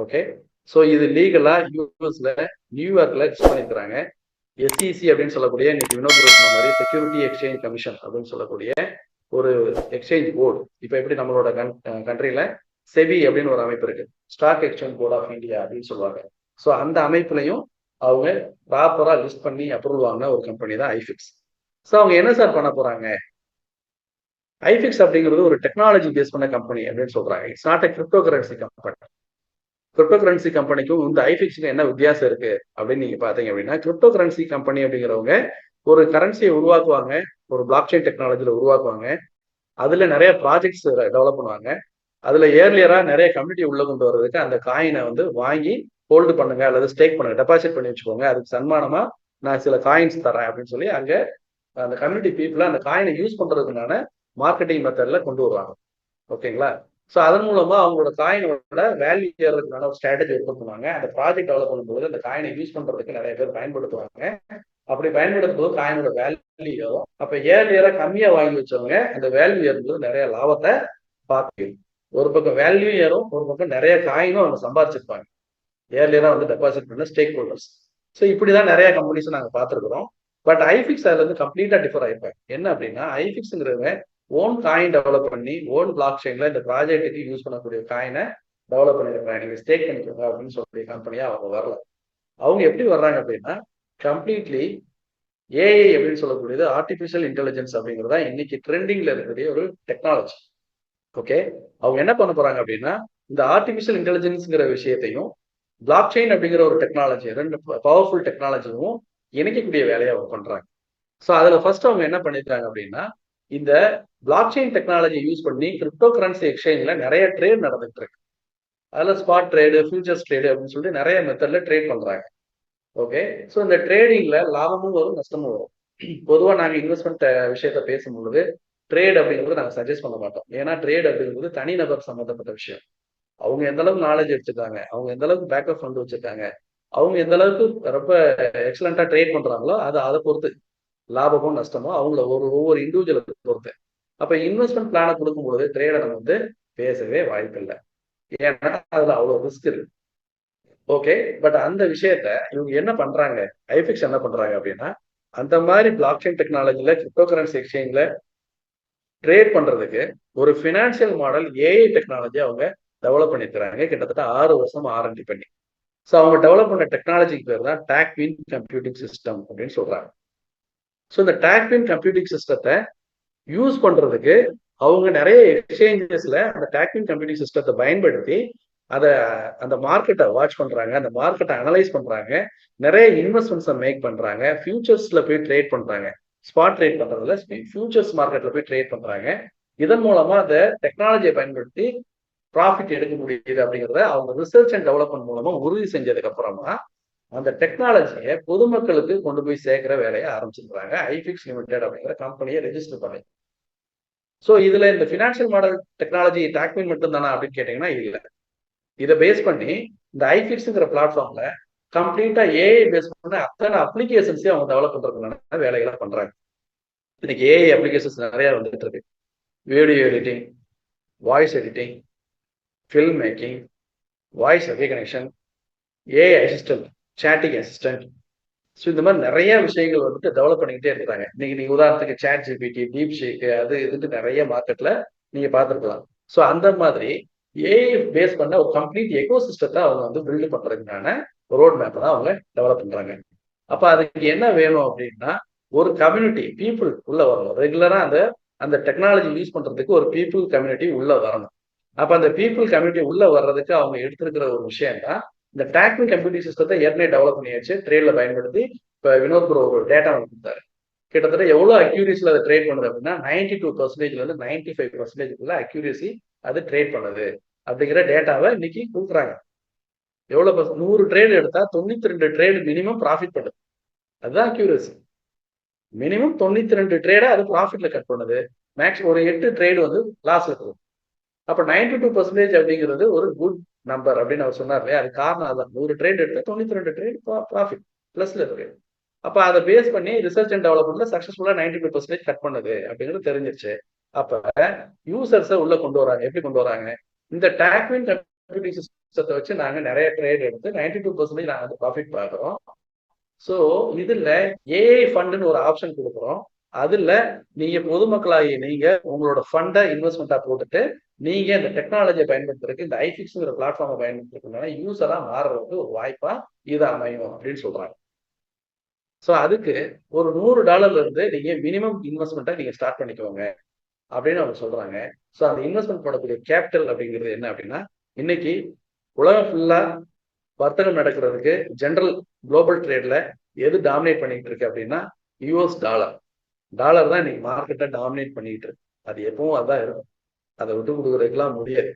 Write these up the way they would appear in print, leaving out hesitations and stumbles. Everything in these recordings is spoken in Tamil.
ஓகே. ஸோ இது லீகலா யூஎஸ்ல நியூயார்க்ல லிஸ்ட் பண்ணியிருக்கிறாங்க. SEC அப்படின்னு சொல்லக்கூடிய இன்னைக்கு வினோத் சொன்ன மாதிரி செக்யூரிட்டி எக்ஸ்சேஞ்ச் கமிஷன் அப்படின்னு சொல்லக்கூடிய ஒரு எக்ஸ்சேஞ்ச் போர்டு. இப்போ எப்படி நம்மளோட கண்ட்ரியில செபி அப்படின்னு ஒரு அமைப்பு இருக்கு, stock exchange board of India அப்படின்னு சொல்லுவாங்க. ஸோ அந்த அமைப்புலையும் அவங்க ப்ராப்பரா லிஸ்ட் பண்ணி அப்ரூவல் வாங்கின ஒரு கம்பெனி தான் ஐஃபிக்ஸ். ஸோ அவங்க என்ன சார் பண்ண போறாங்க? ஐஃபிக்ஸ் அப்படிங்கிறது ஒரு டெக்னாலஜி பேஸ் பண்ண கம்பெனி அப்படின்னு சொல்றாங்க. It's not a crypto currency company. Crypto currency கம்பெனிக்கும் இந்த ஐஃபிக்ஸுக்கு என்ன வித்தியாசம் இருக்கு அப்படின்னு நீங்க பாத்தீங்க அப்படின்னா, கிரிப்டோ கரன்சி கம்பெனி அப்படிங்கிறவங்க ஒரு கரன்சியை உருவாக்குவாங்க, ஒரு பிளாக் செயின் டெக்னாலஜியில உருவாக்குவாங்க, அதுல நிறைய ப்ராஜெக்ட்ஸ் டெவலப் பண்ணுவாங்க, அதுல ஏர்லியரா நிறைய கம்யூனிட்டி உள்ள கொண்டு வர்றதுக்கு அந்த காயினை வந்து வாங்கி ஹோல்டு பண்ணுங்க அல்லது ஸ்டேக் பண்ணுங்க, டெபாசிட் பண்ணி வச்சுக்கோங்க, அதுக்கு சன்மானமா நான் சில காயின்ஸ் தரேன் அப்படின்னு சொல்லி அங்க அந்த கம்யூனிட்டி பீப்புளை அந்த காயினை யூஸ் பண்றதுக்கான மார்க்கெட்டிங் மெத்தட்ல கொண்டு வருவாங்க. ஓகேங்களா? ஸோ அதன் மூலமா அவங்களோட காயினோட வேல்யூ ஏறதுக்கான ஒரு ஸ்ட்ராட்டஜி ஒர்க் பண்ணுவாங்க. அந்த ப்ராஜெக்ட் டெவலப் பண்ணும்போது அந்த காயினை யூஸ் பண்றதுக்கு நிறைய பேர் பயன்படுத்துவாங்க. அப்படி பயன்படுத்தும் போது காயினோட வேல்யூ ஏறும். அப்ப ஏர்லியரா கம்மியா வாங்கி வச்சவங்க அந்த வேல்யூ ஏறும்போது நிறைய லாபத்தை பார்த்து, ஒரு பக்கம் வேல்யூ ஏறும், ஒரு பக்கம் நிறைய காயினும் அவங்க சம்பாதிச்சிருப்பாங்க ஏர்லியரா வந்து டெபாசிட் பண்ண ஸ்டேக் ஹோல்டர்ஸ். ஸோ இப்படிதான் நிறைய கம்பெனிஸ் நாங்கள் பார்த்துருக்குறோம். பட் ஐஃபிக்ஸ் அதுல இருந்து கம்ப்ளீட்டா டிஃபர் ஆயிருப்பாங்க. என்ன அப்படின்னா, ஐஃபிக்ஸ்ங்கிறவங்க ஓன் காயின் டெவலப் பண்ணி ஓன் பிளாக் செயின்ல இந்த ப்ராஜெக்ட்டுக்கு யூஸ் பண்ணக்கூடிய காயினை டெவலப் பண்ணிருக்காங்க, நீங்க ஸ்டேக் பண்ணிக்கோங்க அப்படின்னு சொல்லக்கூடிய கம்பெனியா அவங்க வரல. அவங்க எப்படி வர்றாங்க அப்படின்னா, கம்ப்ளீட்லி ஏஐ அப்படின்னு சொல்லக்கூடியது ஆர்டிபிஷியல் இன்டெலிஜென்ஸ் அப்படிங்கிறதா இன்னைக்கு ட்ரெண்டிங்ல இருக்கக்கூடிய ஒரு டெக்னாலஜி. ஓகே. அவங்க என்ன பண்ண போறாங்க அப்படின்னா, இந்த ஆர்டிபிஷியல் இன்டெலிஜென்ஸ்ங்கிற விஷயத்தையும் பிளாக் செயின் அப்படிங்கிற ஒரு டெக்னாலஜி, ரெண்டு பவர்ஃபுல் டெக்னாலஜியும் இணைக்கக்கூடிய வேலையை அவங்க பண்றாங்க. ஸோ அதுல ஃபர்ஸ்ட் அவங்க என்ன பண்ணிருக்காங்க அப்படின்னா, இந்த பிளாக் செயின் டெக்னாலஜி யூஸ் பண்ணி கிரிப்டோ கரன்சி எக்ஸ்சேஞ்ச்ல நிறைய ட்ரேட் நடந்துட்டு இருக்கு. அதுல ஸ்பாட் ட்ரேடு, ஃபியூச்சர்ஸ் ட்ரேடு அப்படின்னு சொல்லிட்டு நிறைய மெத்தட்ல ட்ரேட் பண்றாங்க. ஓகே. ஸோ இந்த ட்ரேடிங்ல லாபமும் வரும், நஷ்டமும் வரும். பொதுவாக நாங்க இன்வெஸ்ட்மெண்ட் விஷயத்த பேசும்பொழுது ட்ரேட் அப்படிங்கிறது நாங்கள் சஜஸ்ட் பண்ண மாட்டோம். ஏன்னா ட்ரேட் அப்படிங்கிறது தனிநபர் சம்மந்தப்பட்ட விஷயம். அவங்க எந்த அளவுக்கு நாலேஜ் எடுத்துருக்காங்க, அவங்க எந்த அளவுக்கு பேக்கப் ஃபண்ட் வச்சிருக்காங்க, அவங்க எந்த அளவுக்கு ரொம்ப எக்ஸலண்டா ட்ரேட் பண்றாங்களோ அதை பொறுத்து லாபமும் நஷ்டமும் அவங்கள ஒவ்வொரு இண்டிவிஜுவலை பொறுத்து. அப்ப இன்வெஸ்ட்மெண்ட் பிளானை கொடுக்கும்போது ட்ரேடை நம்ம வந்து பேசவே வாய்ப்பில்லை. ஏன்னா அதுல அவ்வளவு ரிஸ்க் இருக்கு. ஓகே. பட் அந்த விஷயத்த இவங்க என்ன பண்றாங்க, ஐஃபிக்ஸ் என்ன பண்றாங்க அப்படின்னா, அந்த மாதிரி பிளாக் செயின் டெக்னாலஜில கிரிப்டோ கரன்சி எக்ஸ்சேஞ்ச்ல ட்ரேட் பண்றதுக்கு ஒரு பினான்சியல் மாடல் ஏஐ டெக்னாலஜி அவங்க டெவலப் பண்ணிருக்கிறாங்க, கிட்டத்தட்ட 6 வருஷம் ஆர்என்டி பண்ணி. ஸோ அவங்க டெவலப் பண்ண டெக்னாலஜிக்கு பேர் தான் டாக்வின் கம்ப்யூட்டிங் சிஸ்டம் அப்படின்னு சொல்றாங்க. ஸோ இந்த டாக்வின் கம்ப்யூட்டிங் சிஸ்டத்தை யூஸ் பண்றதுக்கு அவங்க நிறைய எக்ஸ்சேஞ்சஸ்ல அந்த டாக்வின் கம்ப்யூட்டிங் சிஸ்டத்தை பயன்படுத்தி அதை அந்த மார்க்கெட்டை வாட்ச் பண்றாங்க, அந்த மார்க்கெட்டை அனலைஸ் பண்றாங்க, நிறைய இன்வெஸ்ட்மெண்ட்ஸை மேக் பண்றாங்க, ஃபியூச்சர்ஸ்ல போய் ட்ரேட் பண்றாங்க, ஸ்பாட் ட்ரேட் பண்றதுல ஃபியூச்சர்ஸ் மார்க்கெட்ல போய் ட்ரேட் பண்றாங்க. இதன் மூலமா அந்த டெக்னாலஜியை பயன்படுத்தி ப்ராஃபிட் எடுக்க முடியுது அப்படிங்கிறத அவங்க ரிசர்ச் அண்ட் டெவலப்மெண்ட் மூலமா உறுதி செஞ்சதுக்கு அப்புறமா அந்த டெக்னாலஜியை பொதுமக்களுக்கு கொண்டு போய் சேர்க்கிற வேலையை ஆரம்பிச்சிருக்காங்க. ஐஃபிக்ஸ் லிமிடெட் அப்படிங்கிற கம்பெனியை ரெஜிஸ்டர் பண்ணி. ஸோ இதுல இந்த பினான்சியல் மாடல் டெக்னாலஜி டாக்வின் மட்டும் தானா அப்படின்னு கேட்டீங்கன்னா இல்லை. இதை பேஸ் பண்ணி இந்த ஐஃபிக்ஸ்ங்கிற பிளாட்ஃபார்ம்ல கம்ப்ளீட்டா ஏஐ பேஸ் பண்ண அத்தனை அப்ளிகேஷன்ஸையும் அவங்க டெவலப் பண்றதுக்கான வேலைகளை பண்றாங்க. இன்னைக்கு ஏஐ அப்ளிகேஷன்ஸ் நிறைய வந்துட்டு இருக்கு. Video editing, voice editing, film making, voice recognition, AI assistant, chatting assistant. So இந்த மாதிரி நிறைய விஷயங்கள் வந்துட்டு டெவலப் பண்ணிக்கிட்டே இருக்கிறாங்க. இன்னைக்கு நீங்க உதாரணத்துக்கு சாட் ஜிபிடி, டீப் ஷேக், அது இதுட்டு நிறைய மார்க்கெட்ல நீங்க பார்த்துருக்கலாம். ஸோ அந்த மாதிரி ஏஐ பேஸ் பண்ண ஒரு கம்ப்ளீட் எக்கோ சிஸ்டத்தை அவங்க வந்து பில்டு பண்றதுக்கான ரோட் மேப்பை தான் அவங்க டெவலப் பண்றாங்க. அப்ப அதுக்கு என்ன வேணும் அப்படின்னா, ஒரு கம்யூனிட்டி பீப்புள் உள்ள வரணும். ரெகுலரா அந்த அந்த டெக்னாலஜி யூஸ் பண்றதுக்கு ஒரு பீப்புள் கம்யூனிட்டி உள்ள வரணும். அப்ப அந்த பீப்புள் கம்யூனிட்டி உள்ள வர்றதுக்கு அவங்க எடுத்திருக்கிற ஒரு விஷயம் தான் இந்த டாக்வின் கம்ப்யூட்டிங் சிஸ்டத்தை ஏற்கனவே டெவலப் பண்ணி வச்சு ட்ரேட்ல பயன்படுத்தி இப்ப வினோத் ப்ரோ ஒரு டேட்டா கொடுத்தாரு. கிட்டத்தட்ட எவ்வளவு அக்யூரேசியில் அதை ட்ரேட் பண்ணுது அப்படின்னா 92% வந்து 95% அக்யூரேசி அது ட்ரேட் பண்ணுது அப்படிங்கிற டேட்டாவை இன்னைக்கு கொடுக்குறாங்க. எவ்வளவு 100 ட்ரேட் எடுத்தா 92 ட்ரேடு மினிமம் ப்ராஃபிட் பண்ணுது. அதுதான் அக்யூரேசி. மினிமம் 92 ட்ரேடை அது ப்ராஃபிட்ல கட் பண்ணுது. மேக்ஸ் ஒரு 8 ட்ரேடு வந்து லாஸ்ல போகுது. அப்ப 92% அப்படிங்கிறது ஒரு குட் நம்பர் அப்படின்னு அவர் சொன்னார் இல்லையா, அது காரணம் அதான். 100 ட்ரேட் எடுத்து 92 ட்ரேட் ப்ராஃபிட் பிளஸ்ல இருக்கு. அப்ப அதை பேஸ் பண்ணி ரிசர்ச் அண்ட் டெவலப்மெண்ட்ல சக்சஸ்ஃபுல்லா 92% கட் பண்ணுது அப்படிங்கிறது தெரிஞ்சிருச்சு. அப்ப யூசர்ஸை உள்ள கொண்டு வராங்க. எப்படி கொண்டு வராங்க? இந்த டாக்வின் கம்ப்யூட்டிங் சிஸ்டத்தை வச்சு நாங்க நிறைய ட்ரேட் எடுத்து 92% நாங்க வந்து ப்ராஃபிட் பார்க்குறோம். ஸோ இதுல ஏஐ ஃபண்டுன்னு ஒரு ஆப்ஷன் கொடுக்குறோம். அதுல நீங்க பொதுமக்களாகி நீங்க உங்களோட ஃபண்டை இன்வெஸ்ட்மெண்ட்டா போட்டுட்டு நீங்க இந்த டெக்னாலஜியை பயன்படுத்துறதுக்கு இந்த ஐஃபிக்ஸ்ங்கிற பிளாட்ஃபார்மை பயன்படுத்துறதுனால யூஸரா மாறுறதுக்கு ஒரு வாய்ப்பா இது அமையும் அப்படின்னு சொல்றாங்க. ஸோ அதுக்கு ஒரு $100 இருந்து நீங்க மினிமம் இன்வெஸ்ட்மெண்ட்டை நீங்க ஸ்டார்ட் பண்ணிக்கோங்க அப்படின்னு அவங்க சொல்றாங்க. ஸோ அந்த இன்வெஸ்ட்மெண்ட் போடக்கூடிய கேபிட்டல் அப்படிங்கிறது என்ன அப்படின்னா, இன்னைக்கு உலகம் ஃபுல்லா வர்த்தகம் நடக்கிறதுக்கு ஜென்ரல் குளோபல் ட்ரேட்ல எது டாமினேட் பண்ணிட்டு இருக்கு அப்படின்னா யூஎஸ் டாலர். டாலர் தான் இன்னைக்கு மார்க்கெட்டை டாமினேட் பண்ணிட்டு இருக்கு. அது எப்பவும் அதான் இருக்கும். அதை விட்டு கொடுக்குறதுக்கெல்லாம் முடியாது.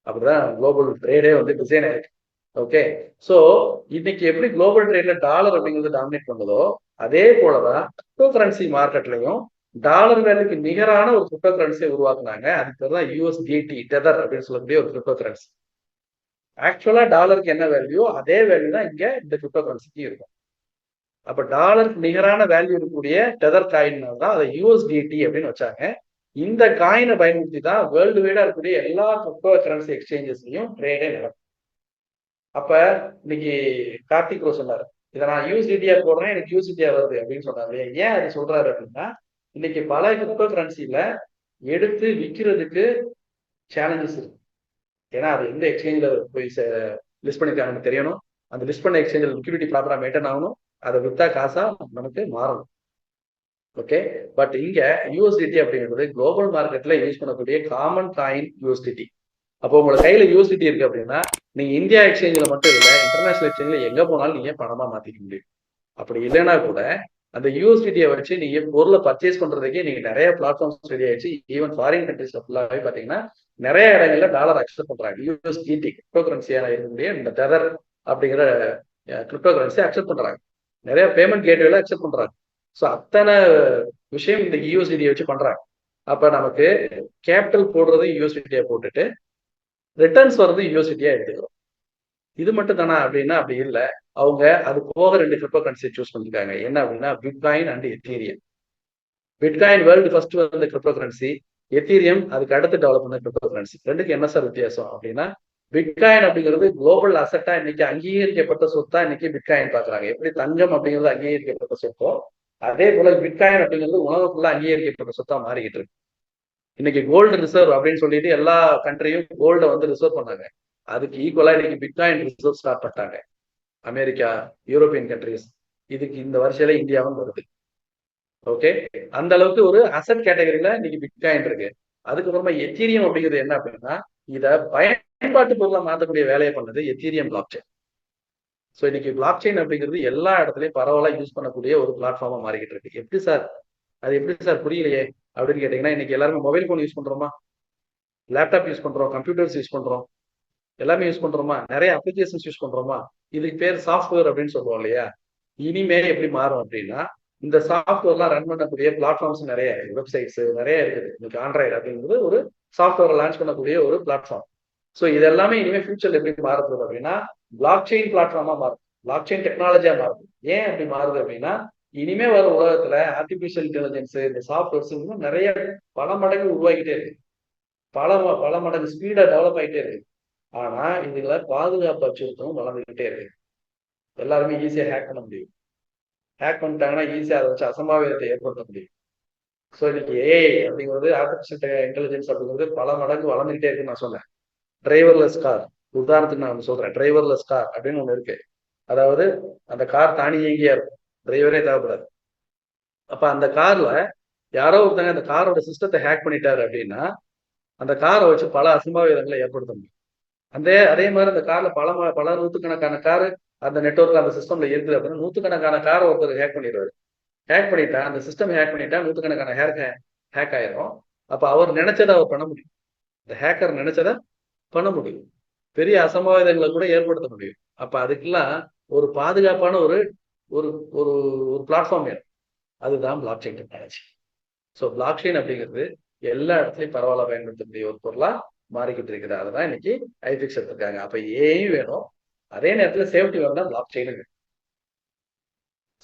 அப்படிதான் குளோபல் ட்ரேடே வந்து டிசைன் ஆயிருக்கு. ஓகே, ஸோ இன்னைக்கு எப்படி குளோபல் ட்ரேட்ல டாலர் அப்படிங்கிறது டாமினேட் பண்ணுதோ அதே போலதான் கிரிப்டோ கரன்சி மார்க்கெட்லயும் டாலர் வேல்யூக்கு நிகரான ஒரு கிரிப்டோ கரன்சியை உருவாக்குனாங்க. அதுக்கு பேர் தான் யூஎஸ்டிடி டெதர் அப்படின்னு சொல்லக்கூடிய ஒரு கிரிப்டோ கரன்சி. ஆக்சுவலா டாலருக்கு என்ன வேல்யூ அதே வேல்யூ தான் இங்க இந்த கிரிப்டோ கரன்சிக்கு இருக்கும். அப்ப டாலருக்கு நிகரான வேல்யூ இருக்கக்கூடிய டெதர் காயின் தான் அதை யூஎஸ்டிடி அப்படின்னு வச்சாங்க. இந்த காயினை பயன்படுத்தி தான் வேர்ல்டு வைடா இருக்கக்கூடிய எல்லா கிரிப்டோ கரன்சி எக்ஸ்சேஞ்சஸ்லயும் ட்ரேடே நடக்கும். அப்ப இன்னைக்கு கார்த்திக் ரோஸ் சொன்னாரு, இதை நான் யூஎஸ்டிடியா போடுறேன் எனக்கு யூஎஸ்டிடியா வருது அப்படின்னு சொன்னாரு. ஏன் அது சொல்றாரு அப்படின்னா, இன்னைக்கு பல கிரிப்டோ கரன்சில எடுத்து விற்கிறதுக்கு சேலஞ்சஸ் இருக்கு. ஏன்னா அது எந்த எக்ஸ்சேஞ்சில் போய் லிஸ்ட் பண்ணிருக்காங்கன்னு தெரியணும். அந்த லிஸ்ட் பண்ண எக்ஸ்சேஞ்சில் லிக்விடிட்டி ப்ராப்பரா மெயின்டைன் ஆகணும். அதை வித்தா காசா நமக்கு மாறணும். ஓகே, பட் இங்க யூஎஸ்டிடி அப்படிங்கிறது குளோபல் மார்க்கெட்ல யூஸ் பண்ணக்கூடிய காமன் காயின் யூஎஸ்டிடி. அப்போ உங்களுக்கு கையில யூஎஸ்டிடி இருக்கு அப்படின்னா நீங்க இந்தியா எக்ஸ்சேஞ்சில் மட்டும் இல்லை, இன்டர்நேஷனல் எக்ஸ்சேஞ்சில் எங்க போனாலும் நீங்க பணமா மாத்திக்க முடியும். அப்படி இல்லைன்னா கூட அந்த யூஎஸ்டிடியை வச்சு நீங்க பொருளை பர்ச்சேஸ் பண்றதுக்கே நீங்க நிறைய பிளாட்ஃபார்ம்ஸ் ரெடி ஆயிடுச்சு. ஈவன் ஃபாரின் கண்ட்ரீஸ்ல ஃபுல்லாவே பாத்தீங்கன்னா நிறைய இடங்கள்ல டாலர் அக்செப்ட் பண்றாங்க. யூஎஸ்டிடி கிரிப்டோ கரன்சியான இருக்கக்கூடிய இந்த டெதர் அப்படிங்கிற கிரிப்டோ கரன்சி அக்செப்ட் பண்றாங்க. நிறைய பேமெண்ட் கேட்வேல அக்செப்ட் பண்றாங்க. ஸோ அத்தனை விஷயம் இந்த யூஎஸ்டிடியை வச்சு பண்றாங்க. அப்ப நமக்கு கேபிட்டல் போடுறது யூஎஸ்டிடியா போட்டுட்டு ரிட்டர்ன்ஸ் வர்றது யூஎஸ்டிடியா எடுத்துக்கிறோம். இது மட்டும் தானா அப்படின்னா அப்படி இல்லை. அவங்க அது போக 2 கிரிப்டோ கரன்சியை சூஸ் பண்ணிருக்காங்க. என்ன அப்படின்னா bitcoin and Ethereum. Bitcoin world first வந்த கிரிப்டோ கரன்சி, எத்தீரியம் அதுக்கு அடுத்து டெவலப் பண்ண கிரிப்டோ கரன்சி. ரெண்டுக்கு என்ன சார் வித்தியாசம் அப்படின்னா, பிட்காயின் அப்படிங்கிறது குளோபல் அசட்டா இன்னைக்கு அங்கீகரிக்கப்பட்ட சொத்தா இன்னைக்கு பிட்காயின் பாக்குறாங்க. எப்படி தங்கம் அப்படிங்கிறது அங்கீகரிக்கப்பட்ட சொத்தோ அதே போல பிட்காயின் அப்படிங்கிறது உலகத்துக்குள்ள அங்கீகரிக்கப்பட்ட சொத்தா மாறிக்கிட்டு இருக்கு. இன்னைக்கு கோல்டு ரிசர்வ் அப்படின்னு சொல்லிட்டு எல்லா கண்ட்ரியும் கோல்டை வந்து ரிசர்வ் பண்ணாங்க. அதுக்கு ஈக்குவலா இன்னைக்கு பிட்காயின் ரிசர்வ் ஸ்டார்ட் பண்ணிட்டாங்க அமெரிக்கா, யூரோப்பியன் கண்ட்ரிஸ். இதுக்கு இந்த வருஷத்துல இந்தியாவும் வருது. ஓகே, அந்த அளவுக்கு ஒரு அசட் கேட்டகரியில இன்னைக்கு பிட்காயின் இருக்கு. அதுக்கப்புறமா எத்தீரியம் அப்படிங்கிறது என்ன அப்படின்னா, இத பயன்பாட்டு பொருளை மாற்றக்கூடிய வேலையை பண்ணது எத்தீரியம் பிளாக் செயின். ஸோ இன்னைக்கு பிளாக் செயின் அப்படிங்கிறது எல்லா இடத்துலையும் பரவலா யூஸ் பண்ணக்கூடிய ஒரு பிளாட்ஃபார்மா மாறிக்கிட்டு இருக்கு. எப்படி சார் அது எப்படி சார் புரியலையே அப்படின்னு கேட்டீங்கன்னா, இன்னைக்கு எல்லாருமே மொபைல் போன் யூஸ் பண்றோமா, லேப்டாப் யூஸ் பண்றோம், கம்ப்யூட்டர்ஸ் யூஸ் பண்றோம், எல்லாமே யூஸ் பண்றோமா, நிறைய அப்ளிகேஷன்ஸ் யூஸ் பண்றோமா. இதுக்கு பேர் சாஃப்ட்வேர் அப்படின்னு சொல்லுவோம் இல்லையா. இனிமே எப்படி மாறும் அப்படின்னா, இந்த சாஃப்ட்வேர்லாம் ரன் பண்ணக்கூடிய பிளாட்ஃபார்ம்ஸ் நிறைய இருக்கு, வெப்சைட்ஸ் நிறைய இருக்குது. இன்னைக்கு ஆண்ட்ராய்டு அப்படிங்கிறது ஒரு சாஃப்ட்வேர் லான்ச் பண்ணக்கூடிய ஒரு பிளாட்ஃபார்ம். ஸோ இது எல்லாமே இனிமேல் ஃபியூச்சர்ல எப்படி மாறுறது அப்படின்னா பிளாக் செயின் பிளாட்ஃபார்மா மாறும், பிளாக் செயின் டெக்னாலஜியா மாறுது. ஏன் அப்படி மாறுது அப்படின்னா, இனிமே வர உலகத்துல ஆர்டிபிஷியல் இன்டெலிஜென்ஸ் இந்த சாஃப்ட்வேர்ஸ் இன்னும் நிறைய பல மடங்கு உருவாக்கிட்டே இருக்கு, பல மடங்கு ஸ்பீடா டெவலப் ஆகிட்டே இருக்கு. ஆனா இதுல பாதுகாப்பு அச்சுறுத்தலும் வளர்ந்துகிட்டே இருக்கு. எல்லாருமே ஈஸியா ஹேக் பண்ண முடியும். ஹேக் பண்ணிட்டாங்கன்னா ஈஸியா அதை வச்சு அசம்பாவிதத்தை ஏற்படுத்த முடியும். ஸோ இன்னைக்கு ஏஐ அப்படிங்கிறது ஆர்டிபிஷியல் இன்டெலிஜென்ஸ் அப்படிங்கிறது பல மடங்கு வளர்ந்துகிட்டே இருக்குன்னு நான் சொன்னேன். டிரைவர்லெஸ் கார் உதாரணத்துக்கு நான் சொல்றேன். டிரைவர்லெஸ் கார் அப்படின்னு ஒண்ணு இருக்கு. அதாவது அந்த கார் தானியங்கியா இருக்கும், டிரைவரே தேவைப்படாது. அப்ப அந்த கார்ல யாரோ ஒருத்தங்க அந்த காரோட சிஸ்டத்தை ஹேக் பண்ணிட்டாரு அப்படின்னா அந்த காரை வச்சு பல அசம்பாவிதங்களை ஏற்படுத்த முடியும். அதே மாதிரி அந்த கார்ல பல நூற்றுக்கணக்கான காரு அந்த நெட்வொர்க் அந்த சிஸ்டம்ல இருக்குது அப்படின்னா நூற்றுக்கணக்கான காரை ஒருத்தர் ஹேக் பண்ணிடுவாரு. ஹேக் பண்ணிட்டா அந்த சிஸ்டம் ஹேக் பண்ணிட்டா நூற்றுக்கணக்கான ஹேக் ஆயிரும். அப்ப அவர் நினைச்சதை அவர் பண்ண முடியும், இந்த ஹேக்கர் நினைச்சதை பண்ண முடியும், பெரிய அசம்பாவிதங்களை கூட ஏற்படுத்த முடியும். அப்ப அதுக்கெல்லாம் ஒரு பாதுகாப்பான ஒரு ஒரு ஒரு பிளாட்ஃபார்ம் வேணும். அதுதான் block chain technology. So block chain அப்படிங்கிறது எல்லா இடத்துலையும் பரவாயில்ல பயன்படுத்தக்கூடிய ஒரு பொருளா மாறிக்கிட்டு இருக்குது. அதுதான் இன்னைக்கு ஐஃபிக்ஸ் எடுத்திருக்காங்க. அப்ப ஏயும் வேணும், அதே நேரத்துல சேஃப்டி வேணும், பிளாக் செயினும் வேணும்.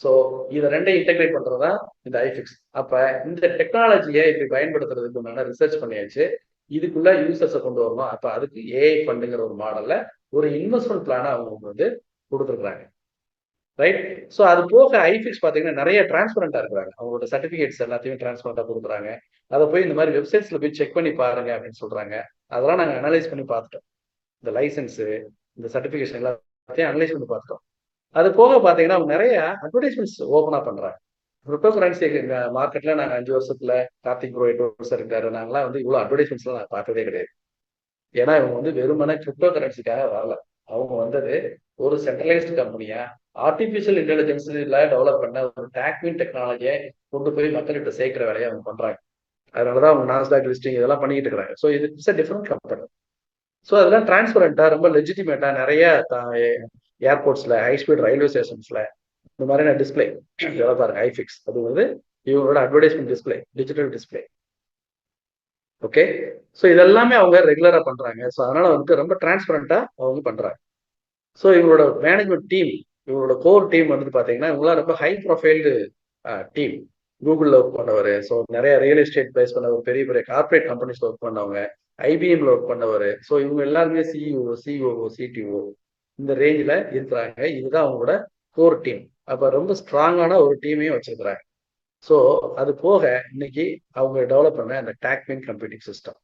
ஸோ இதை ரெண்டையும் இன்டெகிரேட் பண்றதுதான் இந்த ஐஃபிக்ஸ். அப்ப இந்த டெக்னாலஜியை இப்படி பயன்படுத்துறதுக்கு உண்டான ரிசர்ச் பண்ணியாச்சு. இதுக்குள்ள யூசர்ஸை கொண்டு வரணும். அப்ப அதுக்கு ஏஐ ஃபண்டுங்கிற ஒரு மாடல்ல ஒரு இன்வெஸ்ட்மெண்ட் பிளான அவங்க வந்து கொடுத்துருக்காங்க. ரைட். ஸோ அது போக ஐஃபிக்ஸ் பார்த்தீங்கன்னா நிறைய டிரான்ஸ்பரண்டா இருக்கிறாங்க. அவங்களோட சர்டிஃபிகேட்ஸ் எல்லாத்தையும் டிரான்ஸ்பரண்டா கொடுக்குறாங்க. அதை போய் இந்த மாதிரி வெப்சைட்ஸ்ல போய் செக் பண்ணி பாருங்க அப்படின்னு சொல்றாங்க. அதெல்லாம் நாங்கள் அனலைஸ் பண்ணி பார்த்துட்டோம். இந்த லைசன்ஸு, இந்த சர்டிஃபிகேஷன் எல்லாத்தையும் அனலைஸ் பண்ணி பார்த்துட்டோம். அது போக பார்த்தீங்கன்னா அவங்க நிறைய அட்வர்டைஸ்மெண்ட்ஸ் ஓப்பனா பண்றாங்க. கிரிப்டோ கரன்சி மார்க்கெட்ல நாங்கள் 5 வருஷத்துல கார்த்திக் ப்ரோ 8 வருஷம் இருக்காரு. நாங்களாம் வந்து இவ்வளோ அட்வர்டைஸ்மெண்ட்ஸ்லாம் நான் பார்த்ததே கிடையாது. ஏன்னா இவங்க வந்து வெறுமனே கிரிப்டோ கரன்சிக்காக வரல. அவங்க வந்தது ஒரு சென்ட்ரலைஸ்டு கம்பெனியா ஆர்டிபிஷியல் இன்டெலிஜென்ஸ்ல டெவலப் பண்ண ஒரு டாக்வின் டெக்னாலஜியை கொண்டு போய் மக்கள்கிட்ட சேர்க்கிற வேலையை அவங்க பண்றாங்க. அதனாலதான் அவங்க நாஸ்டாக் லிஸ்டிங் இதெல்லாம் பண்ணிட்டு இருக்காங்க. ஸோ இது it's a different company. So அதெல்லாம் டிரான்ஸ்பரண்டா ரொம்ப லெஜிட்டிமேட்டா நிறைய ஏர்போர்ட்ஸ்ல ஹைஸ்பீட் ரயில்வே ஸ்டேஷன்ஸ்ல இந்த மாதிரியான டிஸ்பிளே இதெல்லாம் பாருங்க. ஐஃபிக்ஸ் அது வந்து இவங்களோட advertisement display, digital display. Okay. So இதெல்லாமே அவங்க ரெகுலரா பண்றாங்க. ஸோ அதனால வந்து ரொம்ப டிரான்ஸ்பரண்டா அவங்க பண்றாங்க. ஸோ இவங்களோட மேனேஜ்மெண்ட் டீம், இவங்களோட கோர் டீம் வந்து பாத்தீங்கன்னா இவங்களாம் ரொம்ப ஹை ப்ரொஃபைல்டு டீம். கூகுளில் ஒர்க் பண்ணவர், ஸோ நிறைய ரியல் எஸ்டேட் பிளேஸ் பண்ணவர், பெரிய பெரிய கார்பரேட் கம்பெனிஸ்ல ஒர்க் பண்ணவங்க, ஐபிஎம்ல ஒர்க் பண்ணவர். ஸோ இவங்க எல்லாருமே சிஇஓ, சிடிஓ இந்த ரேஞ்சில் இருக்கிறாங்க. இதுதான் அவங்களோட கோர் டீம். அப்ப ரொம்ப ஸ்ட்ராங்கான ஒரு டீமையும் வச்சிருக்கிறாங்க. ஸோ அது போக இன்னைக்கு அவங்க டெவலப் பண்ண அந்த டாக்வின் கம்ப்யூட்டிங் சிஸ்டம்.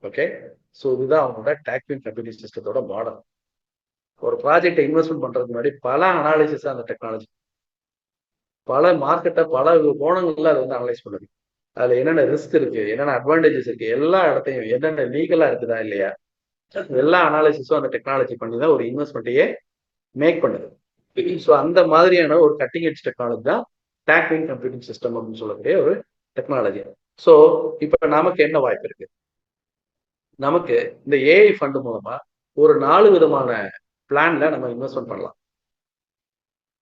ஓகே. ஸோ இதுதான் அவங்களோட டாக்வின் கம்ப்யூட்டிங் சிஸ்டத்தோட மாடல். ஒரு ப்ராஜெக்டை இன்வெஸ்ட்மெண்ட் பண்றதுக்கு முன்னாடி பல அனாலிசிஸ் அந்த டெக்னாலஜி, பல மார்க்கெட்டை பல கோணங்கள்ல அதை வந்து அனலைஸ் பண்ணுது. அதுல என்னென்ன ரிஸ்க் இருக்கு, என்னென்ன அட்வான்டேஜஸ் இருக்கு, எல்லா இடத்தையும் என்னென்ன லீகலா இருக்குதா இல்லையா, எல்லா அனாலிசிஸும் அந்த டெக்னாலஜி பண்ணி தான் ஒரு இன்வெஸ்ட்மெண்ட்டையே மேக் பண்ணுது. ஸோ அந்த மாதிரியான ஒரு கட்டிங் எட்ஜ் டெக்னாலஜி தான் டாக்வின் கம்ப்யூட்டிங் சிஸ்டம் அப்படின்னு சொல்லக்கூடிய ஒரு டெக்னாலஜி. ஸோ இப்போ நமக்கு என்ன வாய்ப்பு இருக்கு? நமக்கு இந்த ஏஐ ஃபண்ட் மூலமா ஒரு 4 விதமான பிளான்ல நம்ம இன்வெஸ்ட்மெண்ட் பண்ணலாம்.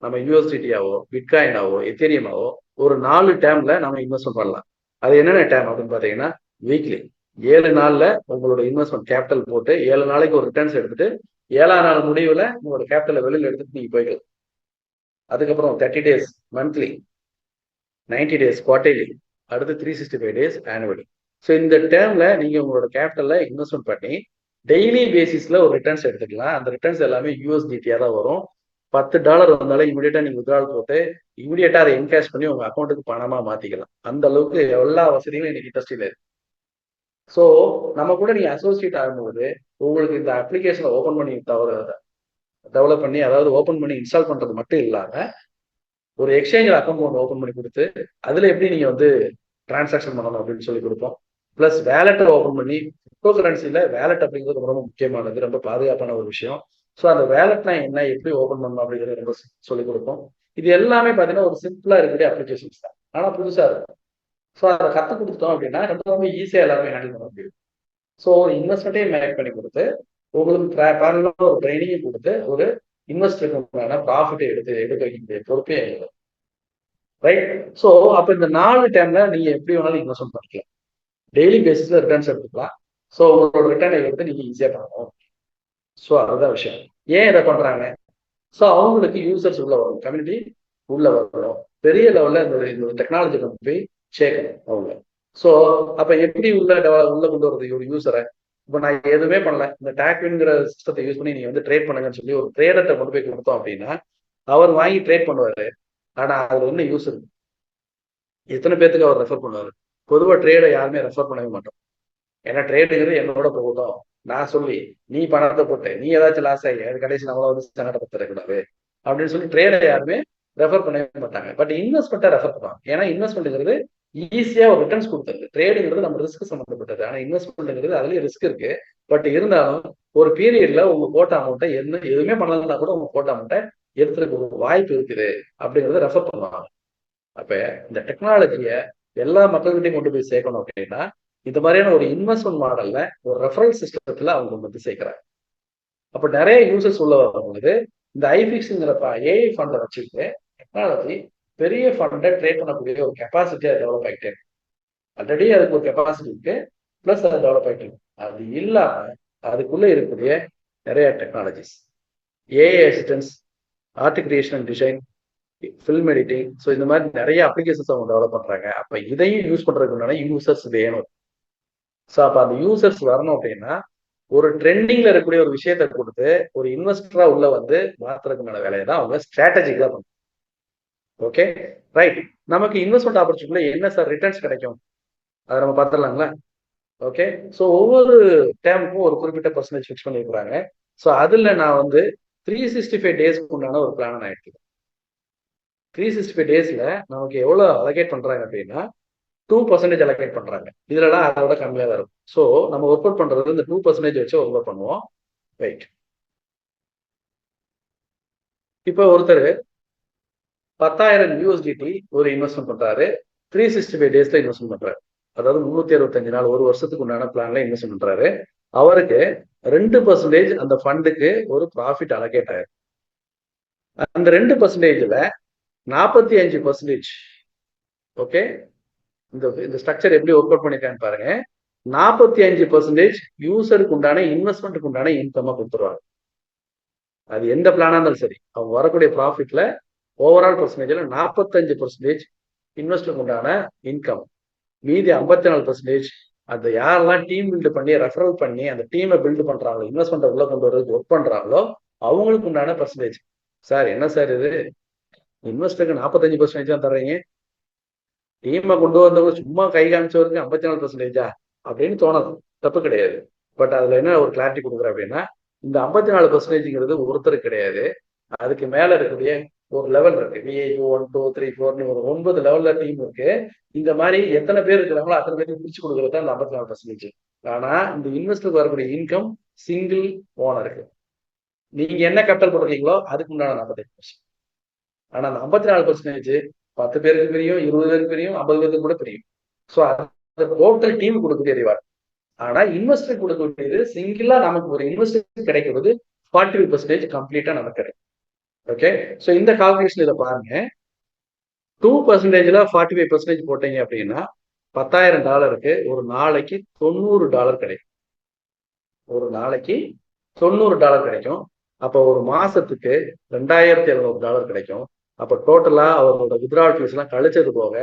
நம்ம யூஎஸ்டிடியாவோ, பிட்காயினாவோ, எத்தேரியமாவோ ஒரு 4 டேர்ம்ல நம்ம இன்வெஸ்ட்மெண்ட் பண்ணலாம். அது என்னென்ன டேர்ம் அப்படின்னு பார்த்தீங்கன்னா, வீக்லி 7 நாள்ல உங்களோட இன்வெஸ்ட்மெண்ட் கேபிட்டல் போட்டு 7 நாளைக்கு ஒரு ரிட்டர்ன்ஸ் எடுத்துட்டு 7ஆம் நாள் முடிவுல உங்களோட கேபிட்டலை வெளியில் எடுத்துட்டு நீங்க போய்க்கலாம். அதுக்கப்புறம் 30 டேஸ் மந்த்லி, 90 டேஸ் குவார்டர்லி, அடுத்து 365 டேஸ் ஆனுவலி. ஸோ இந்த டேர்ம்ல நீங்க உங்களோட கேபிட்டலை இன்வெஸ்ட்மெண்ட் பண்ணி டெய்லி பேசிஸ்ல ஒரு ரிட்டர்ன்ஸ் எடுத்துக்கலாம். அந்த ரிட்டர்ன்ஸ் எல்லாமே யூஎஸ்டிடியா தான் வரும். $10 வந்தாலும் இமீடியட்டா நீங்க வித்ட்ரால் போட்டு இமீடியட்டா அதை என்கேஷ் பண்ணி உங்க அக்கௌண்ட்டுக்கு பணமா மாத்திக்கலாம். அந்த அளவுக்கு எல்லா வசதிகளும் இன்னைக்கு இண்டஸ்ட்ரியில இருக்கு. ஸோ நம்ம கூட நீங்க அசோசியேட் ஆகும்போது உங்களுக்கு இந்த அப்ளிகேஷனை ஓபன் பண்ணி டெவலப் பண்ணி, அதாவது ஓபன் பண்ணி இன்ஸ்டால் பண்றது மட்டும் இல்லாம ஒரு எக்ஸ்சேஞ்சில் அக்கௌண்ட் ஒன்று ஓப்பன் பண்ணி கொடுத்து அதுல எப்படி நீங்க வந்து டிரான்சாக்ஷன் பண்ணணும் அப்படின்னு சொல்லி கொடுப்போம். பிளஸ் வேலெட்டை ஓப்பன் பண்ணி, கிரிப்டோ கரன்சியில வேலெட் அப்படிங்கிறது ரொம்ப முக்கியமானது, ரொம்ப பாதுகாப்பான ஒரு விஷயம். ஸோ அந்த வேலெட்னா என்ன, எப்படி ஓப்பன் பண்ணணும் அப்படிங்கிறது ரொம்ப சொல்லிக் கொடுப்போம். இது எல்லாமே பார்த்தீங்கன்னா ஒரு சிம்பிளா இருக்கக்கூடிய அப்ளிகேஷன்ஸ் தான், ஆனா புதுசா இருக்கும். ஸோ அதை கற்றுக் கொடுத்தோம் அப்படின்னா ரொம்ப ஈஸியா எல்லாமே ஹேண்டில் பண்ண முடியும். ஸோ ஒரு இன்வெஸ்ட்மெண்ட்டையும் மேக் பண்ணி கொடுத்து உங்களுக்கு பேரலாக ஒரு ட்ரைனிங்கும் கொடுத்து ஒரு இன்வெஸ்டருக்கு ப்ராஃபிட்டை எடுக்க வைக்கக்கூடிய பொறுப்பே ரைட். ஸோ அப்போ இந்த 4 டைம்ல நீங்க எப்படி வேணாலும் இன்வெஸ்ட்மெண்ட் பண்ணிக்கலாம். டெய்லி பேசிஸ்ல ரிட்டர்ன்ஸ் எடுத்துக்கலாம். ஸோ உங்களோட ரிட்டர்னை எடுத்து நீங்க ஈஸியா பண்ணணும். ஸோ அதுதான் விஷயம். ஏன் இதை பண்றாங்க? ஸோ அவங்களுக்கு யூசர்ஸ் உள்ள வரும், கம்யூனிட்டி உள்ள வரணும், பெரிய லெவல்ல இந்த டெக்னாலஜி கொண்டு போய் சேர்க்கணும் அவங்க. ஸோ அப்ப எப்படி உள்ள கொண்டு வரது ஒரு யூசரை? இப்போ நான் எதுவுமே பண்ணல, இந்த டாக்வின்ங்கிற சிஸ்டத்தை யூஸ் பண்ணி நீங்க வந்து ட்ரேட் பண்ணுங்கன்னு சொல்லி ஒரு ட்ரேடர்கிட்ட கொண்டு போய் கொடுத்தோம் அப்படின்னா அவர் வாங்கி ட்ரேட் பண்ணுவாரு. ஆனா அதுல என்ன யூஸ் இருக்கு? எத்தனை பேருக்கு அவர் ரெஃபர் பண்ணுவாரு? பொதுவாக ட்ரேடை யாருமே ரெஃபர் பண்ணவே மாட்டோம். ஏன்னா ட்ரேடுங்கிறது என்னோட போகட்டும், நான் சொல்லி நீ பணத்தை போட்டு நீ ஏதாச்சும் லாஸ் ஆகி அது கடைசி நம்மள வந்து சங்கடப்படுத்தக்கூடாது அப்படின்னு சொல்லி ட்ரேடை யாருமே ரெஃபர் பண்ணவே மாட்டாங்க. பட் இன்வெஸ்ட்மெண்ட்டை ரெஃபர் பண்ணுவாங்க. ஏன்னா இன்வெஸ்ட்மெண்ட்ங்கிறது ஈஸியா ஒரு ரிட்டர்ன்ஸ் கொடுத்தது. ட்ரேடுங்கிறது நம்ம ரிஸ்க் சம்மந்தப்பட்டது. ஆனா இன்வெஸ்ட்மெண்ட்ங்கிறது அதுலயும் ரிஸ்க் இருக்கு. பட் இருந்தாலும் ஒரு பீரியட்ல உங்க போட்ட அமௌண்ட்டை எதுவுமே பண்ணலன்னா கூட உங்க போட்ட அமௌண்ட்டை எடுத்துக்க ஒரு வாய்ப்பு இருக்குது அப்படிங்கறத ரெஃபர் பண்ணுவாங்க. அப்ப இந்த டெக்னாலஜிய எல்லா மக்கள்கிட்டையும் கொண்டு போய் சேர்க்கணும் அப்படின்னா இந்த மாதிரியான ஒரு இன்வெஸ்ட்மெண்ட் மாடல்ல ஒரு ரெஃபரல் சிஸ்டத்துல அவங்க வந்து சேர்க்கிறாங்க. அப்ப நிறைய யூசர்ஸ் உள்ள வரும்போது இந்த ஐபிக்ஸ்ங்கிற ஏஐ ஃபண்டை வச்சுட்டு டெக்னாலஜி பெரிய ஃபண்டை ட்ரேட் பண்ணக்கூடிய ஒரு கெப்பாசிட்டியா டெவலப் ஆகிட்டே இருக்கு. ஆல்ரெடி அதுக்கு ஒரு கெப்பாசிட்டி இருக்கு, பிளஸ் அதை டெவலப் ஆகிட்டு இருக்கு. அது இல்லாம அதுக்குள்ள இருக்கக்கூடிய நிறைய technologies, AI assistance, art creation and design, film editing, so இந்த மாதிரி நிறைய அப்ளிகேஷன்ஸ் அவங்க டெவலப் பண்றாங்க. அப்ப இதையும் யூஸ் பண்றதுக்கு முன்னாடி யூசர்ஸ் வேணும். ஸோ அப்ப அந்த யூசர்ஸ் வரணும் அப்படின்னா ஒரு ட்ரெண்டிங்ல இருக்கக்கூடிய ஒரு விஷயத்தை கொடுத்து ஒரு இன்வெஸ்டரா உள்ள வந்து மாத்துறதுக்கான வேலையை தான் அவங்க ஸ்ட்ராட்டஜிக்கா பண்ணும். Okay right. நமக்கு இன்வெஸ்ட்மெண்ட் ஆப்பர்ச்சுனிட்டில என்ன சார் ரிட்டர்ன்ஸ் கிடைக்கும் அதை நம்ம பார்த்துடலாங்களா? ஓகே. ஸோ ஒவ்வொரு டேமுக்கும் ஒரு குறிப்பிட்ட பர்சன்டேஜ் ஃபிக்ஸ் பண்ணியிருக்கிறாங்க. ஸோ அதில் நான் வந்து 365 டேஸ்க்கு உண்டான ஒரு பிளானை நான் எடுத்துக்கிறேன். 365 டேஸ்ல நமக்கு எவ்வளோ அலகேட் பண்றாங்க அப்படின்னா 2% அலகேட் பண்றாங்க. இதுலலாம் அதோட கம்மியாக தான் இருக்கும். ஸோ நம்ம ஒர்க் அவுட் பண்றது இந்த 2% வச்சு ஒர்க் அவுட் பண்ணுவோம். ரைட். இப்போ ஒருத்தர் 10,000 USDT ஒரு இன்வெஸ்ட்மெண்ட் பண்றாரு. 365 டேஸ்ல இன்வெஸ்ட்மெண்ட் பண்றாரு. அதாவது 365 நாள் ஒரு வருஷத்துக்கு உண்டான பிளான்ல இன்வெஸ்ட் பண்றாரு. அவருக்கு 2% அந்த ஃபண்டுக்கு ஒரு ப்ராஃபிட் அலகேட் ஆயிருக்கு. அந்த 2%ல 45%, ஓகே, இந்த ஸ்ட்ரக்சர் எப்படி ஒர்க் அவுட் பண்ணிருக்கான்னு பாருங்க. 45% யூசருக்கு உண்டான இன்வெஸ்ட்மெண்ட்டுக்கு உண்டான இன்கம் கொடுத்துருவாங்க. அது எந்த பிளானா இருந்தாலும் சரி, அவங்க வரக்கூடிய ப்ராஃபிட்ல ஓவரால் பர்சன்டேஜ்ல 45% இன்வெஸ்டருக்கு உண்டான இன்கம். மீதி 54% அந்த யாரெல்லாம் டீம் பில்டு பண்ணி ரெஃபரல் பண்ணி அந்த டீமை பில்டு பண்றாங்களோ, இன்வெஸ்ட்மெண்ட் உள்ள கொண்டு வரதுக்கு ஒர்க் பண்றாங்களோ அவங்களுக்கு உண்டான பர்சன்டேஜ். சார் என்ன சார் இது, இன்வெஸ்டருக்கு 45% தான் தர்றீங்க, டீமை கொண்டு வந்தவங்க சும்மா கை காமிச்சவருக்கு 54%, அப்படின்னு தோணுது. தப்பு கிடையாது. பட் அதுல என்ன ஒரு கிளாரிட்டி கொடுக்குறேன் அப்படின்னா, இந்த 54%ங்கிறது ஒருத்தருக்கு கிடையாது. அதுக்கு மேல இருக்கக்கூடிய ஒரு லெவல் இருக்கு. விஐபி 1 2 3 4 ஒரு 9 லெவல்ல டீம் இருக்கு. இந்த மாதிரி எத்தனை பேர் இருக்கிறாங்களோ அத்தனை பேருக்கு பிரிச்சு கொடுக்கறது தான் இந்த 54%. ஆனா இந்த இன்வெஸ்டருக்கு வரக்கூடிய இன்கம் சிங்கிள் ஓனருக்கு. நீங்க என்ன கேபிட்டல் போடுறீங்களோ அதுக்கு உண்டான 45%. ஆனா அந்த 54% 10 பேருக்கு பிரியும், 20 பேருக்கு பிரியும், 50 பேருக்கு கூட பிரியும். ஸோ அந்த டோட்டல் டீம் கொடுக்கக்கூடிய ரிவார்டு. ஆனா இன்வெஸ்டர் கொடுக்கக்கூடியது சிங்கிளா நமக்கு ஒரு இன்வெஸ்டர் கிடைக்கிறது 45% கம்ப்ளீட்டா நமக்கு கிடைக்கும். ஓகே. ஸோ இந்த கால்குலேஷன் இதை பாருங்க. 2%ல 45% போட்டீங்க அப்படின்னா $10,000 ஒரு நாளைக்கு $90 கிடைக்கும். ஒரு நாளைக்கு $90 கிடைக்கும். அப்போ ஒரு மாசத்துக்கு $2,700 கிடைக்கும். அப்போ டோட்டலா அவரோட வித்ட்ராவல் ஃபீஸ் எல்லாம் கழிச்சது போக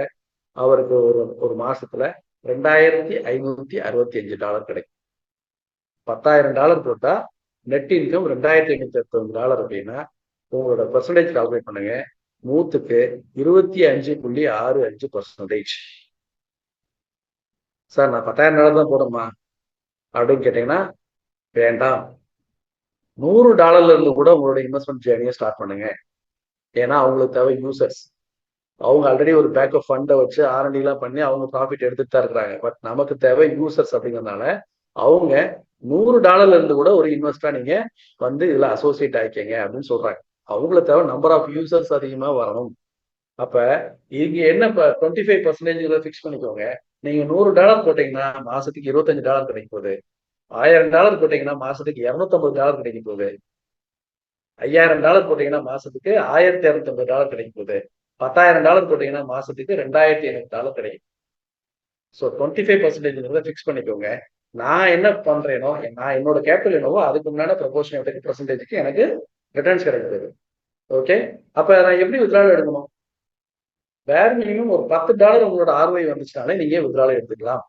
அவருக்கு ஒரு மாசத்துல $2,565 கிடைக்கும். $10,000 போட்டா நெட் இன்கம் $2,565 அப்படின்னா உங்களோட பெர்சன்டேஜ் கால்குலேட் பண்ணுங்க. 100க்கு 25.65%. சார் நான் $10,000 தான் போடுமா அப்படின்னு கேட்டீங்கன்னா வேண்டாம். $100 இருந்து கூட உங்களோட இன்வெஸ்ட்மெண்ட் ஜேர்னியை ஸ்டார்ட் பண்ணுங்க. ஏன்னா அவங்களுக்கு தேவை யூசர்ஸ். அவங்க ஆல்ரெடி ஒரு பேக்கப் ஃபண்டை வச்சு R&D எல்லாம் பண்ணி அவங்க ப்ராஃபிட் எடுத்துட்டு தான் இருக்கிறாங்க. பட் நமக்கு தேவை யூசர்ஸ் அப்படிங்கிறதுனால அவங்க $100 இருந்து கூட ஒரு இன்வெஸ்டரா நீங்க வந்து இதுல அசோசியேட் ஆயிக்கங்க அப்படின்னு சொல்றாங்க. அவங்களுக்கு தேவை நம்பர் ஆஃப் யூசர்ஸ் அதிகமா வரணும். அப்ப இங்க என்ன 25% ஃபிக்ஸ் பண்ணிக்கோங்க. நீங்க $100 போட்டீங்கன்னா மாசத்துக்கு $25 கிடைக்கும் போகுது. $1,000 போட்டீங்கன்னா மாசத்துக்கு $250 கிடைக்கும் போகுது. $5,000 போட்டீங்கன்னா மாசத்துக்கு $1,250 கிடைக்கும் போகுது. $10,000 போட்டீங்கன்னா மாசத்துக்கு $2,500 கிடைக்கும். ஸோ 25% ஃபிக்ஸ் பண்ணிக்கோங்க. நான் என்ன பண்றேனோ, நான் என்னோட கேபிட்டல் என்னவோ அதுக்கு முன்னாடி ப்ரொபோஷனேட்டுக்கு பர்சன்டேஜுக்கு எனக்கு ரிட்டர்ன்ஸ் கிடைக்குது. ஓகே. அப்ப நான் எப்படி வித்ட்ராவல் எடுக்கணும்? வேர் மினிமம் ஒரு $10 உங்களோட ROI வந்துச்சுனாலே நீங்க வித்ட்ராவல் எடுத்துக்கலாம்.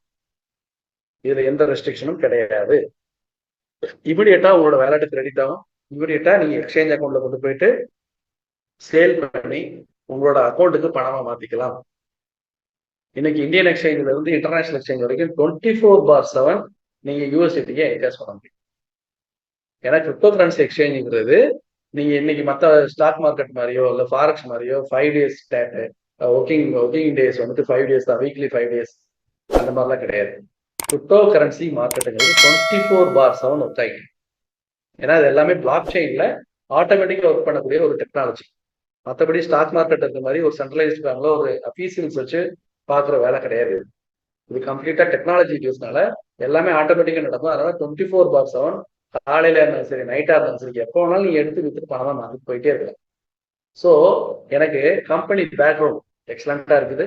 இதுல எந்த ரெஸ்ட்ரிக்ஷனும் கிடையாது. இமிடியேட்டா உங்களோட வேலெட் கிரெடிட் ஆகும். இமிடியேட்டா நீங்க எக்ஸ்சேஞ்ச் அக்கௌண்ட்ல கொண்டு போயிட்டு சேல் பண்ணி உங்களோட அக்கௌண்ட்டுக்கு பணமா மாத்திக்கலாம். இன்னைக்கு இந்தியன் எக்ஸ்சேஞ்சில இருந்து இன்டர்நேஷனல் எக்ஸ்சேஞ்ச் வரைக்கும் 24/7 நீங்க யூஎஸ்டிக்கு என்கேஸ் பண்ண முடியும். ஏன்னா கிரிப்டோ கரன்சி எக்ஸ்சேஞ்சுங்கிறது நீங்க இன்னைக்கு மற்ற ஸ்டாக் மார்க்கெட் மாதிரியோ இல்ல ஃபாரெக்ஸ் மாதிரியோ 5 டேஸ் ஒர்க்கிங் டேஸ் வந்துட்டு 5 டேஸ் தான், வீக்லி 5 டேஸ் அந்த மாதிரிலாம் கிடையாது. கிரிப்டோ கரன்சி மார்க்கெட்டுங்கிறது 24/7 ஒர்க் ஆகிட்டு. ஏன்னா இது எல்லாமே பிளாக் செயின்ல ஆட்டோமேட்டிக்கா ஒர்க் பண்ணக்கூடிய ஒரு டெக்னாலஜி. மற்றபடி ஸ்டாக் மார்க்கெட் இருக்கிற மாதிரி ஒரு சென்ட்ரலைஸ்ட் பேங்க்ல ஒரு அஃபீஷியல்ஸ் வச்சு பாக்குற வேலை கிடையாது. இது கம்ப்ளீட்டா டெக்னாலஜி யூஸ்னால எல்லாமே ஆட்டோமேட்டிக்கா நடக்கும். அதனால 24/7 காலையில இருந்தாலும் சரி, நைட்டா இருந்தாலும் சரி, எப்போ வேணாலும் நீங்க எடுத்து வித்துட்டு பணமா மாத்திட்டு போயிட்டே இருக்கலாம். ஸோ எனக்கு கம்பெனி பேக்ரவுண்ட் எக்ஸலண்டா இருக்குது.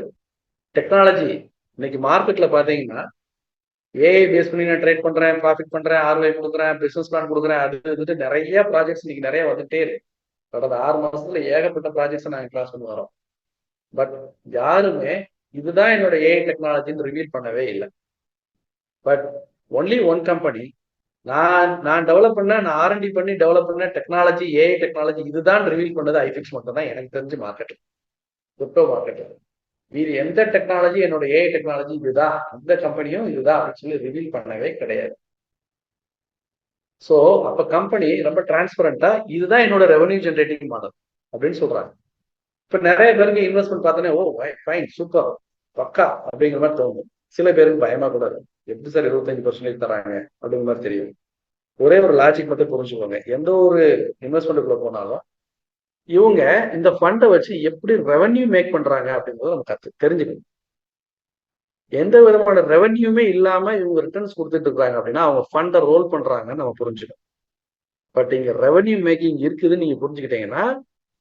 டெக்னாலஜி இன்னைக்கு மார்க்கெட்ல பாத்தீங்கன்னா ஏஐ பேஸ் பண்ணி நான் ட்ரேட் பண்றேன், ப்ராஃபிட் பண்றேன், ROI கொடுக்குறேன், பிசினஸ் பிளான் கொடுக்குறேன், அது வந்துட்டு நிறைய ப்ராஜெக்ட்ஸ் இன்னைக்கு நிறைய வந்துட்டே இருக்கு. கடந்த 6 மாசத்துல ஏகப்பட்ட ப்ராஜெக்ட்ஸ் நாங்கள் கிளாஸ் பண்ணி வரோம். பட் யாருமே இதுதான் என்னோட ஏஐ டெக்னாலஜின்னு ரிவீல் பண்ணவே இல்லை. பட் ஒன்லி ஒன் கம்பெனி நான் டெவலப் பண்ண, நான் ஆர்என்டி பண்ணி டெவலப் பண்ண டெக்னாலஜி, ஏஐ டெக்னாலஜி இதுதான் ரிவீல் பண்ணது ஐஃபிக்ஸ் மட்டும் தான் எனக்கு தெரிஞ்சு மார்க்கெட், கிரிப்டோ மார்க்கெட். இது எந்த டெக்னாலஜி என்னோட ஏஐ டெக்னாலஜி இதுதான், இந்த கம்பெனியும் இதுதான் அப்படின்னு சொல்லி ரிவீல் பண்ணவே கிடையாது. ஸோ அப்ப கம்பெனி ரொம்ப டிரான்ஸ்பரண்டா இதுதான் என்னோட ரெவன்யூ ஜென்ரேட்டிங் மாடல் அப்படின்னு சொல்றாங்க. இப்ப நிறைய பேருக்கு இன்வெஸ்ட்மெண்ட் பார்த்தோன்னே ஓ ஃபைன் சூப்பர் பக்கா அப்படிங்கிற மாதிரி தோணும். சில பேருக்கு பயமா கூட இருக்கும், எப்படி சார் 25% தராங்க அப்படிங்கிற மாதிரி தெரியும். ஒரே ஒரு லாஜிக் மட்டும் புரிஞ்சுக்கோங்க, எந்த ஒரு இன்வெஸ்ட்மெண்ட்டுக்குள்ள போனாலும் இவங்க இந்த ஃபண்டை வச்சு எப்படி ரெவன்யூ மேக் பண்றாங்க அப்படின்றத நம்ம தெரிஞ்சுக்கணும். எந்த விதமான ரெவன்யூமே இல்லாம இவங்க ரிட்டர்ன்ஸ் கொடுத்துட்டு இருக்காங்க அப்படின்னா அவங்க ஃபண்டை ரோல் பண்றாங்கன்னு நம்ம புரிஞ்சுக்கணும். பட் இங்க ரெவன்யூ மேக்கிங் இருக்குதுன்னு நீங்க புரிஞ்சுக்கிட்டீங்கன்னா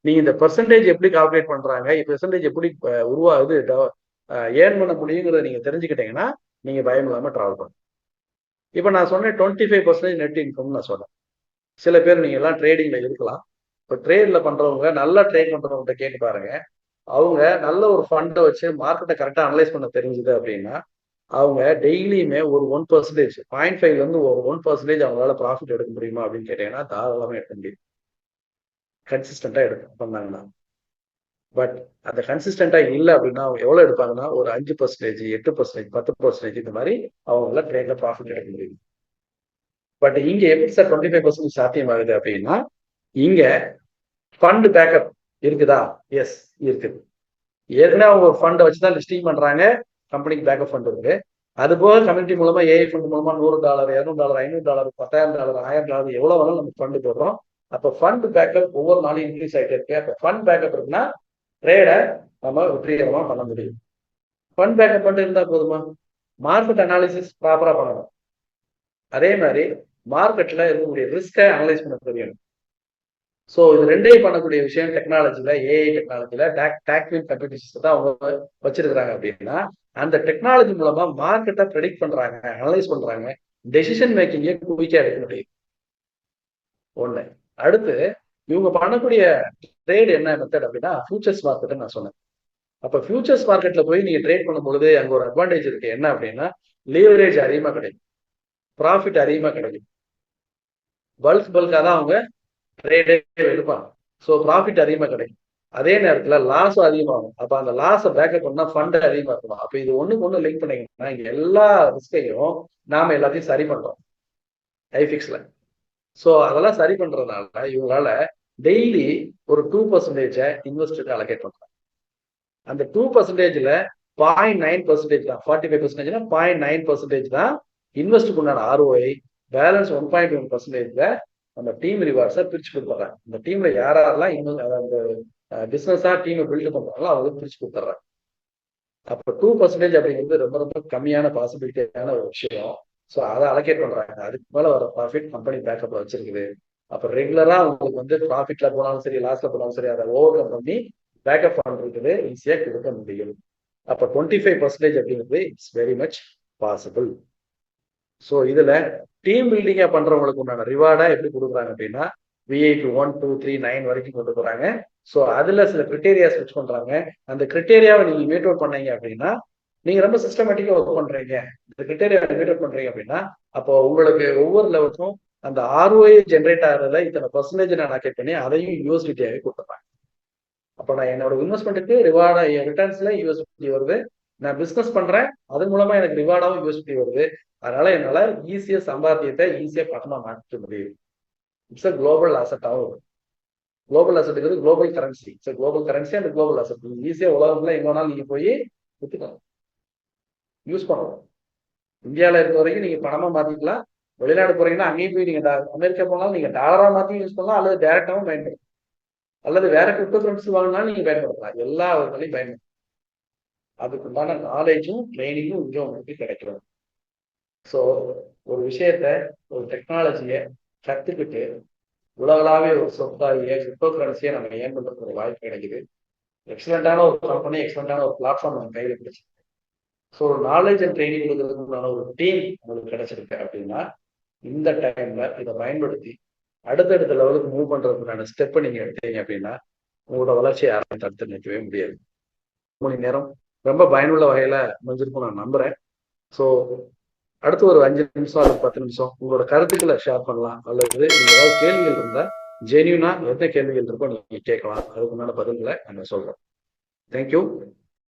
நீங்க இந்த பெர்சன்டேஜ் எப்படி கால்குலேட் பண்றாங்க, பெர்சன்டேஜ் எப்படி உருவாகுது, ஏர்ன் பண்ண முடியுங்கிறத நீங்க தெரிஞ்சுக்கிட்டீங்கன்னா நீங்க பயம் இல்லாம டிராவல் பண்ணுங்க. இப்ப நான் சொன்னேன் 25% நெட் இன்கம் நான் சொன்னேன். சில பேர் நீங்க எல்லாம் ட்ரேடிங்ல இருக்கலாம். இப்போ ட்ரேட்ல பண்றவங்க, நல்லா ட்ரேட் பண்றவங்ககிட்ட கேட்டு பாருங்க. அவங்க நல்ல ஒரு ஃபண்டை வச்சு மார்க்கெட்டை கரெக்டா அனலைஸ் பண்ண தெரிஞ்சுது அப்படின்னா அவங்க டெய்லியுமே ஒரு 1%, 0.5ல இருந்து ஒரு 1% அவங்களால ப்ராஃபிட் எடுக்க முடியுமா அப்படின்னு கேட்டீங்கன்னா தாராளமா எடுக்க முடியும், கன்சிஸ்டண்டா எடுக்க பண்ணாங்கன்னா. பட் அந்த கன்சிஸ்டண்டா இல்லை அப்படின்னா அவங்க எவ்வளவு எடுப்பாங்கன்னா ஒரு 5%, 8%, 10% இந்த மாதிரி அவங்களால ட்ரேட்ல ப்ராஃபிட் எடுக்க முடியும். பட் இங்க எப்படி சார் 25% சாத்தியமாகுது அப்படின்னா இங்க ஃபண்ட் பேக்கப் இருக்குதா? எஸ் இருக்குது. ஏற்கனவே அவங்க ஒரு ஃபண்டை வச்சுதான் லிஸ்டிங் பண்றாங்க, கம்பெனிக்கு பேக்கப் ஃபண்ட் இருக்கு. அது போக கம்யூனிட்டி மூலமா ஏஐ ஃபண்ட் மூலமா $100, $200, $500, $10,000, $1000 எவ்வளவு வேணாலும் நம்ம ஃபண்ட் போடுறோம். அப்ப ஃபண்ட் பேக்கப் ஒவ்வொரு நாளும் இன்க்ரீஸ் ஆகிட்டே இருக்கு. அப்ப ஃபண்ட் பேக்கப் இருக்குன்னா ட்ரேடை நம்ம வெற்றிகரமா பண்ண முடியும். ஃபண்ட் பேக்கப் மட்டும் இருந்தா போதுமா? மார்க்கெட் அனாலிசிஸ் ப்ராப்பரா பண்ணணும். அதே மாதிரி மார்க்கெட்ல இருக்கக்கூடிய ரிஸ்கை அனலைஸ் பண்ண தெரியணும். ஸோ இது ரெண்டையும் பண்ணக்கூடிய விஷயம் டெக்னாலஜில, ஏஐ டெக்னாலஜில டாக்வின் கம்ப்யூட்டர் தான் அவங்க வச்சிருக்கிறாங்க. அப்படின்னா அந்த டெக்னாலஜி மூலமா மார்க்கெட்டை ப்ரெடிக்ட் பண்றாங்க, அனலைஸ் பண்றாங்க, டெசிஷன் மேக்கிங்கை குயிக்கா எடுக்க முடியும். ஒண்ணு. அடுத்து இவங்க பண்ணக்கூடிய ட்ரேட் என்ன மெத்தட் அப்படின்னா ஃபியூச்சர்ஸ் மார்க்கெட் நான் சொன்னேன். அப்ப ஃபியூச்சர்ஸ் மார்க்கெட்ல போய் நீங்க ட்ரேட் பண்ணும்பொழுது அங்க ஒரு அட்வான்டேஜ் இருக்கு. என்ன அப்படின்னா லீவரேஜ் அதிகமா கிடைக்கும், ப்ராஃபிட் அதிகமா கிடைக்கும். பல்கா தான் அவங்க ட்ரேடே எடுப்பாங்க. ஸோ ப்ராஃபிட் அதிகமா கிடைக்கும். அதே நேரத்துல லாஸும் அதிகமாகும். அப்ப அந்த லாஸை பேக்கப் பண்ணா ஃபண்ட் அதிகமா இருக்கணும். அப்ப இது ஒண்ணுக்கு ஒண்ணு லிங்க் பண்ணீங்கன்னா இங்க எல்லா ரிஸ்கையும் நாம எல்லாத்தையும் சரி பண்றோம் ஐஃபிக்ஸ்ல. ஸோ அதெல்லாம் சரி பண்றதுனால இவங்களால டெய்லி ஒரு 2% இன்வெஸ்டருக்கு அலோகேட் பண்றாங்க. அந்த 2%ல 0.9% தான், 45%னா 0.9% தான் இன்வெஸ்டுக்கு உண்டான ஆர்ஓஐ. பேலன்ஸ் 1.1%ல நம்ம டீம் ரிவார்ட்ஸை பிரிச்சு கொடுத்துட்றாங்க. இந்த டீம்ல யாரெல்லாம் இன்னும் அந்த பிசினஸா டீமை பில்டு பண்றாங்களோ அவங்களுக்கு பிரிச்சு கொடுத்துட்றாங்க. அப்போ 2% அப்படிங்கிறது ரொம்ப ரொம்ப கம்மியான பாசிபிலிட்டியான ஒரு விஷயம். ஸோ அதை அலோகேட் பண்றாங்க. அதுக்கு மேல வர ப்ராஃபிட் கம்பெனி பேக்கப்ல வச்சிருக்குது. அப்போ ரெகுலரா உங்களுக்கு வந்து ப்ராஃபிட்ல போனாலும் சரி, லாஸ்ல போனாலும் சரி, அதை ஓவர் கம் பண்ணி பேக்கப் பண்றது ஈஸியா கொடுக்க முடியும். அப்போ 25% அப்படிங்கிறது it's very much possible. So இதுல டீம் பில்டிங்கா பண்றவங்களுக்கு உண்டான ரிவார்டா எப்படி கொடுக்குறாங்க அப்படின்னா விஐபி 1, 2, 3, 9 வரைக்கும் கொண்டு போறாங்க. ஸோ அதுல சில கிரிட்டேரியா ஸ்விட்ச் பண்றாங்க. அந்த கிரிட்டேரியாவை நீங்க மீட் அவுட் பண்ணீங்க அப்படின்னா நீங்க ரொம்ப சிஸ்டமேட்டிக்கா ஒர்க் பண்றீங்க. இந்த கிரிட்டேரியா மீட் அவுட் பண்றீங்க அப்படின்னா அப்போ உங்களுக்கு ஒவ்வொரு லெவலுக்கும் அந்த ஆர்ஓஐ ஜென்ரேட் ஆகிறதுல இத்தனை பர்சன்டேஜ் நான் அலோகேட் பண்ணி அதையும் யூஎஸ்டிடியாவே கொடுத்துறாங்க. அப்போ நான் என்னோட இன்வெஸ்ட்மெண்ட்டுக்கு ரிவார்டா ரிட்டர்ன்ஸ்ல யூஎஸ்டி வருது. நான் பிசினஸ் பண்றேன், அது மூலமா எனக்கு ரிவார்டாவும் யூஎஸ்டி வருது. அதனால என்னால ஈஸியா சம்பாத்தியத்தை ஈஸியா பணமா மாற்ற முடியும். இட்ஸ் அ குளோபல் அசெட்டாகவும். குளோபல் அசெட்டுங்கிறது global currency. It's global currency and global asset. ஈஸியா உலகத்துல எங்க வேணாலும் நீங்க போய் வித்துக்கலாம், யூஸ் பண்ணலாம். இந்தியாவில இருக்க வரைக்கும் நீங்க பணமா மாத்திக்கலாம். வெளிநாடு போறீங்கன்னா அங்கேயும் போய் நீங்க அமெரிக்கா போனாலும் நீங்க டாலரா மாத்தி யூஸ் பண்ணலாம், அல்லது டைரக்டாவும் பயன்படுத்தலாம், அல்லது வேற கிரிப்டோ கரன்சி வாங்கினாலும் நீங்க பயன்படுத்தலாம். எல்லா வகையிலையும் பயன்படுத்தலாம். அதுக்குண்டான நாலேஜும் ட்ரைனிங்கும் இங்கே உங்களுக்கு கிடைக்கிறது. ஸோ ஒரு விஷயத்த, ஒரு டெக்னாலஜியை கற்றுக்கிட்டு உலகளாவே ஒரு சொத்தாகிய கிரிப்டோ கரன்சியை நம்ம ஏன் பண்ணுறதுக்கு ஒரு வாய்ப்பு கிடைக்குது. எக்ஸலண்டான ஒரு கம்பெனி, எக்ஸலண்டான ஒரு பிளாட்ஃபார்ம் நம்ம கையில் கிடைச்சிருக்கு. ஸோ ஒரு நாலேஜ் அண்ட் ட்ரைனிங் கொடுக்கறதுக்குண்டான ஒரு டீம் உங்களுக்கு கிடைச்சிருக்கு அப்படின்னா இந்த டைம்ல இதை பயன்படுத்தி அடுத்தடுத்த லெவலுக்கு மூவ் பண்றதுக்குண்டான ஸ்டெப்பை நீங்க எடுத்தீங்க அப்படின்னா உங்களோட வளர்ச்சியை யாரும் தடுத்து நிற்கவே முடியாது. மணி நேரம் ரொம்ப பயனுள்ள வகையில அமைஞ்சிருக்கும் நான் நம்புறேன். ஸோ அடுத்து ஒரு 5 நிமிஷம் அல்லது 10 நிமிஷம் உங்களோட கருத்துக்களை ஷேர் பண்ணலாம். அல்லது நீங்க ஏதாவது கேள்விகள் இருந்தா ஜென்யூனா எந்த கேள்விகள் இருக்கோ நீங்க கேட்கலாம். அதுக்கு உண்டான பதில்களை நாங்க சொல்றோம். தேங்க்யூ.